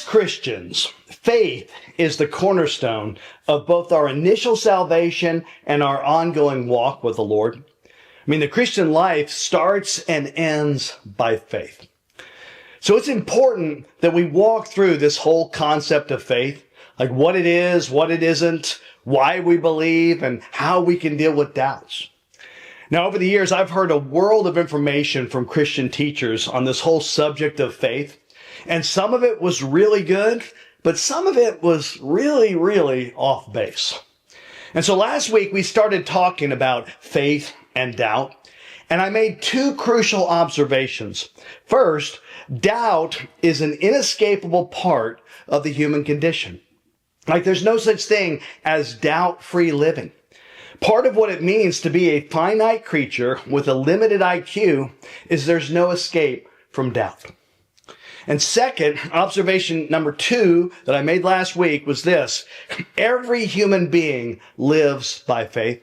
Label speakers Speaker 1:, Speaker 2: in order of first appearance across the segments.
Speaker 1: Christians, faith is the cornerstone of both our initial salvation and our ongoing walk with the Lord. I mean, the Christian life starts and ends by faith. So it's important that we walk through this whole concept of faith, like what it is, what it isn't, why we believe, and how we can deal with doubts. Now, over the years, I've heard a world of information from Christian teachers on this whole subject of faith. And some of it was really good, but some of it was really off base. And so last week we started talking about faith and doubt, and I made two crucial observations. First, doubt is an inescapable part of the human condition. Like there's no such thing as doubt-free living. Part of what it means to be a finite creature with a limited IQ is there's no escape from doubt. And second, observation number 2 that I made last week was this. Every human being lives by faith.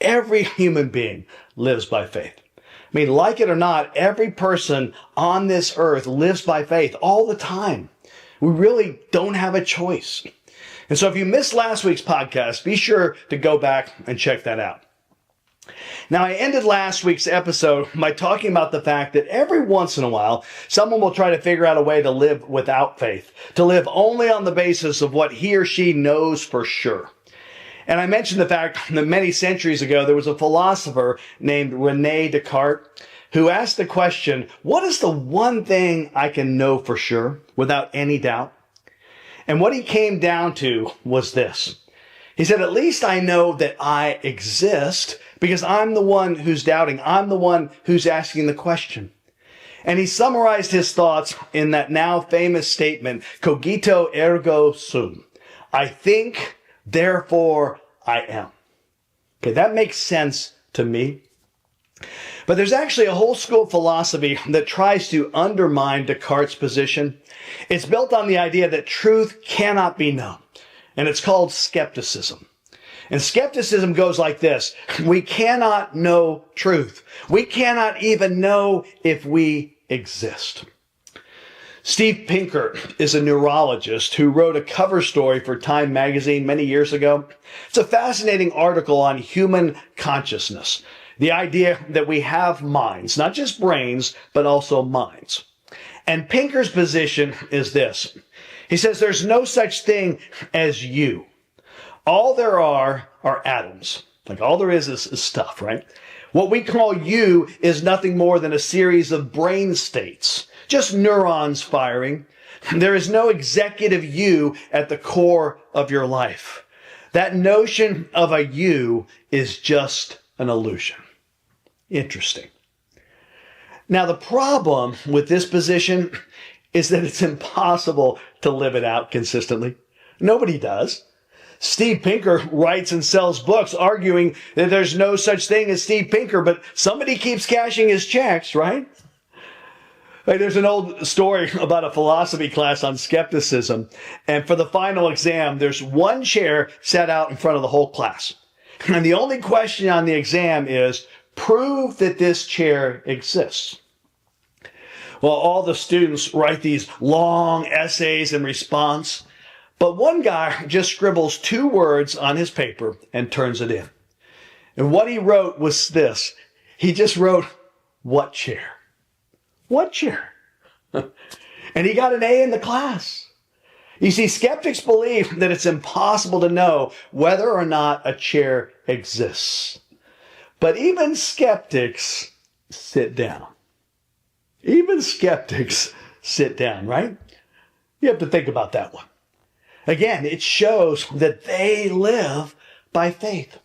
Speaker 1: Every human being lives by faith. I mean, like it or not, every person on this earth lives by faith all the time. We really don't have a choice. And so if you missed last week's podcast, be sure to go back and check that out. Now, I ended last week's episode by talking about the fact that every once in a while, someone will try to figure out a way to live without faith, to live only on the basis of what he or she knows for sure. And I mentioned the fact that many centuries ago, there was a philosopher named Rene Descartes who asked the question, what is the one thing I can know for sure without any doubt? And what he came down to was this. He said, at least I know that I exist because I'm the one who's doubting. I'm the one who's asking the question. And he summarized his thoughts in that now famous statement, cogito ergo sum. I think, therefore I am. Okay, that makes sense to me. But there's actually a whole school of philosophy that tries to undermine Descartes' position. It's built on the idea that truth cannot be known. And it's called skepticism. And skepticism goes like this. We cannot know truth. We cannot even know if we exist. Steve Pinker is a neurologist who wrote a cover story for Time magazine many years ago. It's a fascinating article on human consciousness. The idea that we have minds, not just brains, but also minds. And Pinker's position is this. He says there's no such thing as you. All there are atoms. Like all there is stuff, right? What we call you is nothing more than a series of brain states, just neurons firing. There is no executive you at the core of your life. That notion of a you is just an illusion. Interesting. Now, the problem with this position is that it's impossible to live it out consistently. Nobody does. Steve Pinker writes and sells books arguing that there's no such thing as Steve Pinker, but somebody keeps cashing his checks, right? Like there's an old story about a philosophy class on skepticism, and for the final exam, there's one chair set out in front of the whole class. And the only question on the exam is, prove that this chair exists. Well, all the students write these long essays in response, but one guy just scribbles 2 words on his paper and turns it in. And what he wrote was this. He just wrote, what chair? What chair? And he got an A in the class. You see, skeptics believe that it's impossible to know whether or not a chair exists. But even skeptics sit down. Even skeptics sit down, right? You have to think about that one. Again, it shows that they live by faith.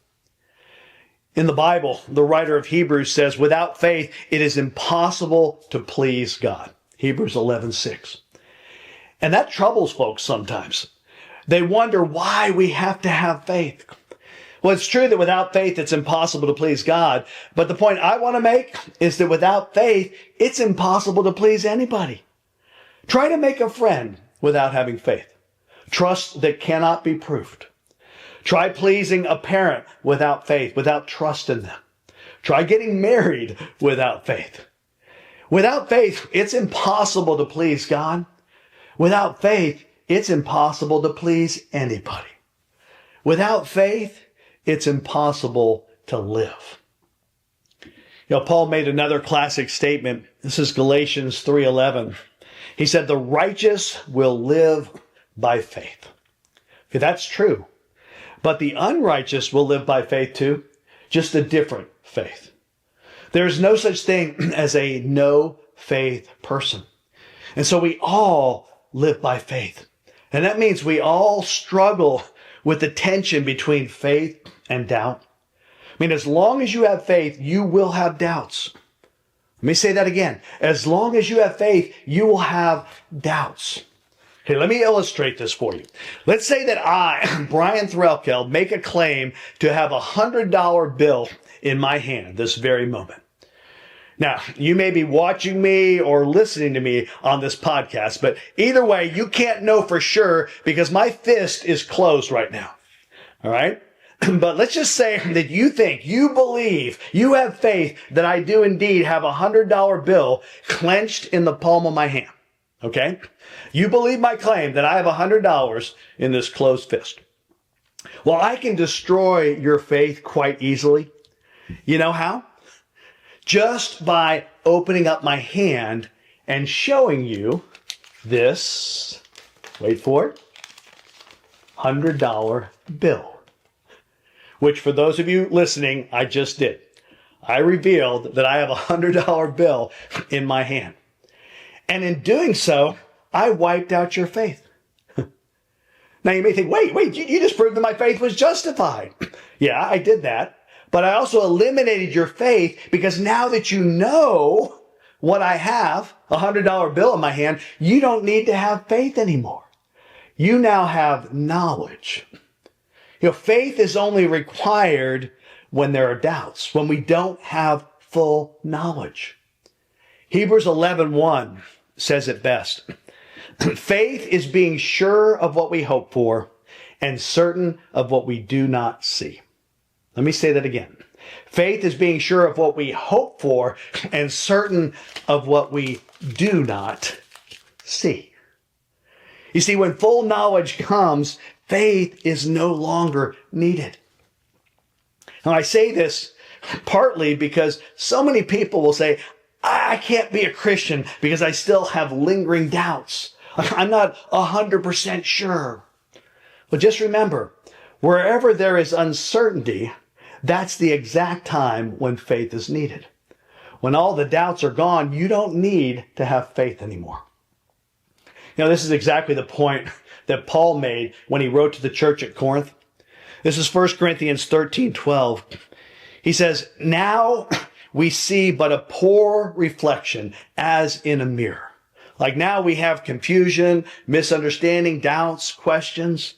Speaker 1: In the Bible, the writer of Hebrews says, without faith, it is impossible to please God. Hebrews 11:6. And that troubles folks sometimes. They wonder why we have to have faith. Well, it's true that without faith, it's impossible to please God. But the point I want to make is that without faith, it's impossible to please anybody. Try to make a friend without having faith. Trust that cannot be proved. Try pleasing a parent without faith, without trust in them. Try getting married without faith. Without faith, it's impossible to please God. Without faith, it's impossible to please anybody. Without faith, it's impossible to live. Paul made another classic statement. This is Galatians 3:11. He said, the righteous will live by faith. Okay, that's true. But the unrighteous will live by faith too, just a different faith. There is no such thing as a no faith person. And so we all live by faith. And that means we all struggle with the tension between faith and doubt. I mean, as long as you have faith, you will have doubts. Let me say that again. As long as you have faith, you will have doubts. Okay, let me illustrate this for you. Let's say that I, Bryan Threlkeld, make a claim to have a $100 bill in my hand this very moment. Now, you may be watching me or listening to me on this podcast, but either way, you can't know for sure because my fist is closed right now. All right? But let's just say that you believe, you have faith that I do indeed have a $100 bill clenched in the palm of my hand. Okay? You believe my claim that I have $100 in this closed fist. Well, I can destroy your faith quite easily. You know how? Just by opening up my hand and showing you this, wait for it, $100 bill. Which for those of you listening, I just did. I revealed that I have a $100 bill in my hand. And in doing so, I wiped out your faith. Now you may think, wait, you just proved that my faith was justified. Yeah, I did that. But I also eliminated your faith because now that you know what I have, a $100 bill in my hand, you don't need to have faith anymore. You now have knowledge. Faith is only required when there are doubts, when we don't have full knowledge. Hebrews 11:1 says it best. Faith is being sure of what we hope for and certain of what we do not see. Let me say that again. Faith is being sure of what we hope for and certain of what we do not see. You see, when full knowledge comes, faith is no longer needed. Now, I say this partly because so many people will say, I can't be a Christian because I still have lingering doubts. I'm not 100% sure. But just remember, wherever there is uncertainty, that's the exact time when faith is needed. When all the doubts are gone, you don't need to have faith anymore. This is exactly the point that Paul made when he wrote to the church at Corinth. This is 1 Corinthians 13:12. He says, now we see but a poor reflection as in a mirror. Like now we have confusion, misunderstanding, doubts, questions.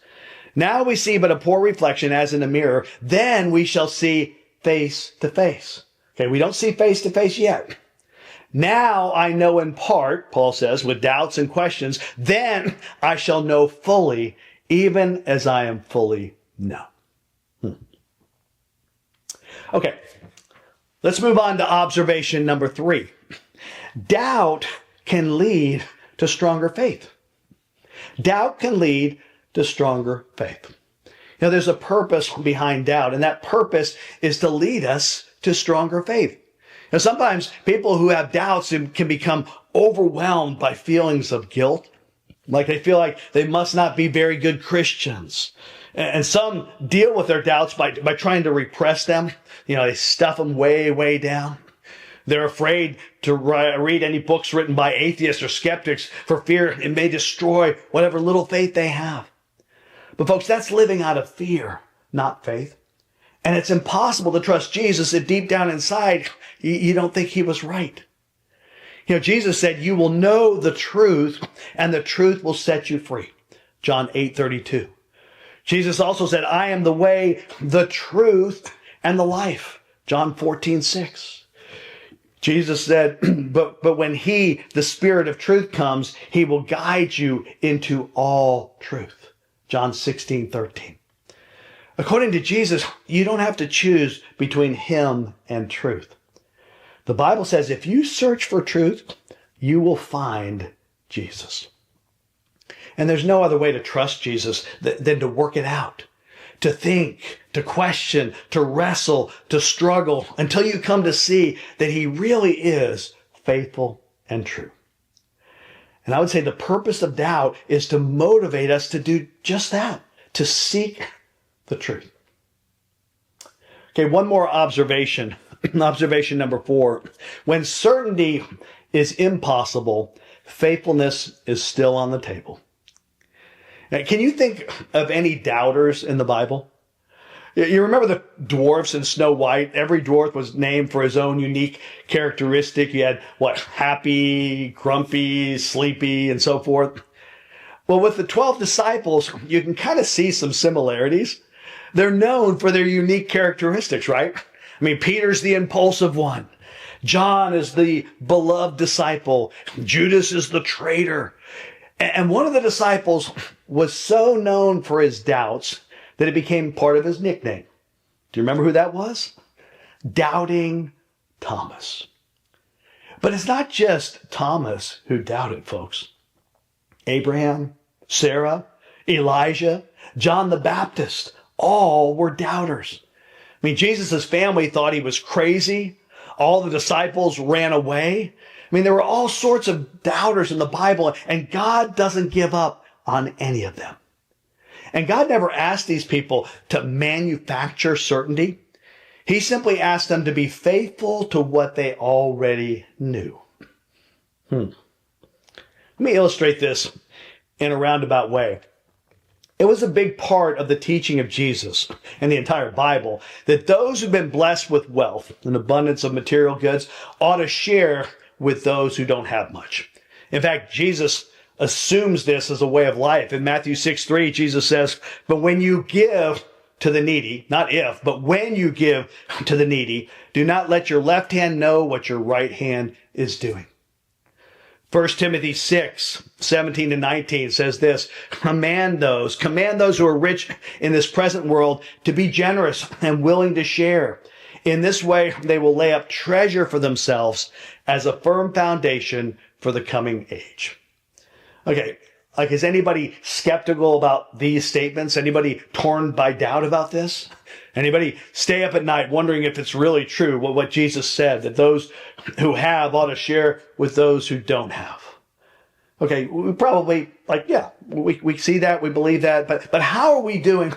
Speaker 1: Now we see but a poor reflection as in a mirror. Then we shall see face to face. Okay, we don't see face to face yet. Now I know in part, Paul says, with doubts and questions. Then I shall know fully, even as I am fully known. Okay, let's move on to observation number 3. Doubt can lead to stronger faith. Doubt can lead to stronger faith. There's a purpose behind doubt, and that purpose is to lead us to stronger faith. Now, sometimes people who have doubts can become overwhelmed by feelings of guilt. Like they feel like they must not be very good Christians. And some deal with their doubts by trying to repress them. They stuff them way, way down. They're afraid to read any books written by atheists or skeptics for fear it may destroy whatever little faith they have. But folks, that's living out of fear, not faith. And it's impossible to trust Jesus if deep down inside you don't think he was right. Jesus said, you will know the truth and the truth will set you free. John 8:32. Jesus also said, I am the way, the truth, and the life. John 14:6. Jesus said, but when he, the Spirit of truth, comes, he will guide you into all truth. John 16:13. According to Jesus, you don't have to choose between him and truth. The Bible says if you search for truth, you will find Jesus. And there's no other way to trust Jesus than to work it out, to think, to question, to wrestle, to struggle until you come to see that he really is faithful and true. And I would say the purpose of doubt is to motivate us to do just that, to seek the truth. Okay, one more observation. Observation number 4. When certainty is impossible, faithfulness is still on the table. Now, can you think of any doubters in the Bible? You remember the dwarfs in Snow White? Every dwarf was named for his own unique characteristic. You had, happy, grumpy, sleepy, and so forth. Well, with the 12 disciples, you can kind of see some similarities. They're known for their unique characteristics, right? I mean, Peter's the impulsive one. John is the beloved disciple. Judas is the traitor. And one of the disciples was so known for his doubts that it became part of his nickname. Do you remember who that was? Doubting Thomas. But it's not just Thomas who doubted, folks. Abraham, Sarah, Elijah, John the Baptist, all were doubters. I mean, Jesus' family thought he was crazy. All the disciples ran away. I mean, there were all sorts of doubters in the Bible, and God doesn't give up on any of them. And God never asked these people to manufacture certainty. He simply asked them to be faithful to what they already knew. Let me illustrate this in a roundabout way. It was a big part of the teaching of Jesus and the entire Bible that those who've been blessed with wealth, an abundance of material goods, ought to share with those who don't have much. In fact, Jesus assumes this as a way of life. In Matthew 6:3, Jesus says, "But when you give to the needy," not if, but when you give to the needy, "do not let your left hand know what your right hand is doing." 1 Timothy 6:17-19 says this, command those who are rich in this present world to be generous and willing to share. In this way, they will lay up treasure for themselves as a firm foundation for the coming age. Okay, is anybody skeptical about these statements? Anybody torn by doubt about this? Anybody stay up at night wondering if it's really true what Jesus said, that those who have ought to share with those who don't have? Okay, we probably, we see that, we believe that, but how are we doing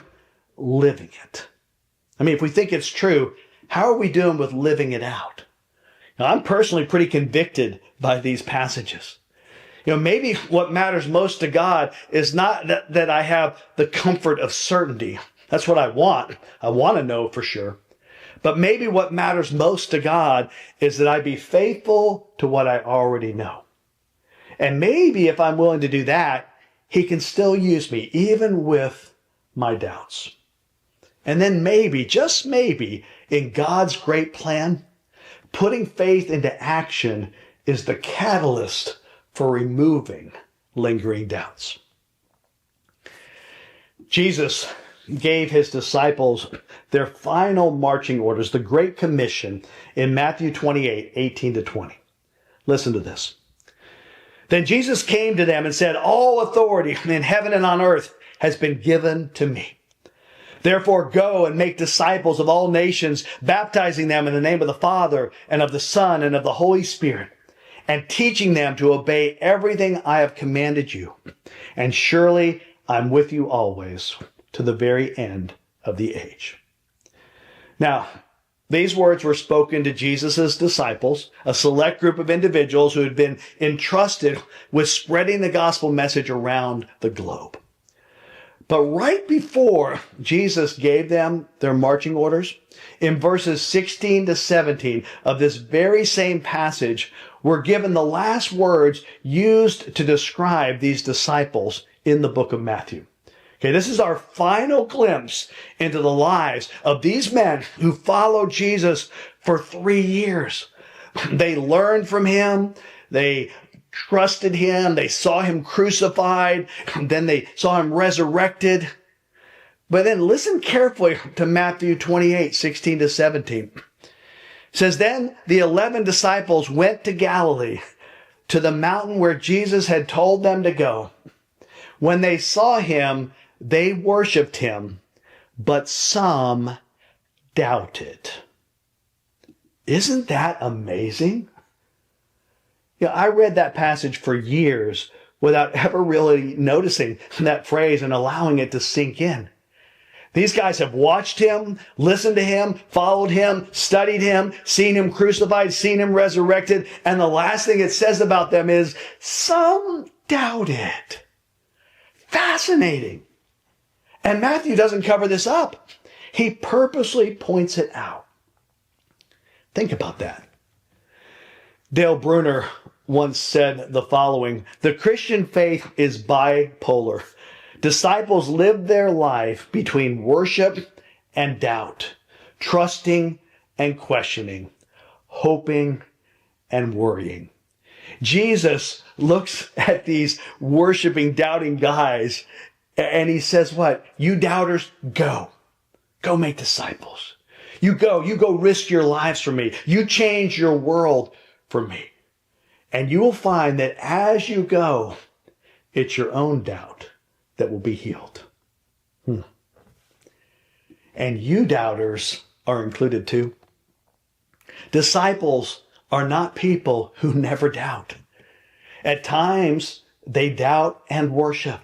Speaker 1: living it? I mean, if we think it's true, how are we doing with living it out? Now, I'm personally pretty convicted by these passages. Maybe what matters most to God is not that I have the comfort of certainty. That's what I want. I want to know for sure. But maybe what matters most to God is that I be faithful to what I already know. And maybe if I'm willing to do that, he can still use me, even with my doubts. And then maybe, just maybe, in God's great plan, putting faith into action is the catalyst for removing lingering doubts. Jesus gave his disciples their final marching orders, the Great Commission, in Matthew 28:18-20. Listen to this. Then Jesus came to them and said, "All authority in heaven and on earth has been given to me. Therefore go and make disciples of all nations, baptizing them in the name of the Father and of the Son and of the Holy Spirit, and teaching them to obey everything I have commanded you. And surely I'm with you always to the very end of the age." Now, these words were spoken to Jesus' disciples, a select group of individuals who had been entrusted with spreading the gospel message around the globe. But right before Jesus gave them their marching orders, in verses 16-17 of this very same passage, we're given the last words used to describe these disciples in the book of Matthew. Okay, this is our final glimpse into the lives of these men who followed Jesus for 3 years. They learned from him. They trusted him. They saw him crucified. Then they saw him resurrected. But then listen carefully to Matthew 28:16-17. It says, "Then the 11 disciples went to Galilee, to the mountain where Jesus had told them to go. When they saw him, they worshiped him, but some doubted. Isn't that amazing? I read that passage for years without ever really noticing that phrase and allowing it to sink in. These guys have watched him, listened to him, followed him, studied him, seen him crucified, seen him resurrected, and the last thing it says about them is, some doubted. Fascinating. And Matthew doesn't cover this up. He purposely points it out. Think about that. Dale Bruner once said the following: the Christian faith is bipolar. Disciples live their life between worship and doubt, trusting and questioning, hoping and worrying. Jesus looks at these worshiping, doubting guys, and he says what? You doubters, go. Go make disciples. You go risk your lives for me. You change your world for me. And you will find that as you go, it's your own doubt that will be healed. And you doubters are included too. Disciples are not people who never doubt. At times, they doubt and worship.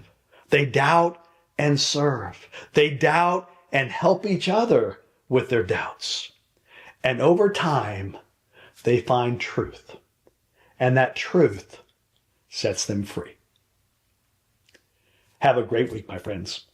Speaker 1: They doubt and serve. They doubt and help each other with their doubts. And over time, they find truth. And that truth sets them free. Have a great week, my friends.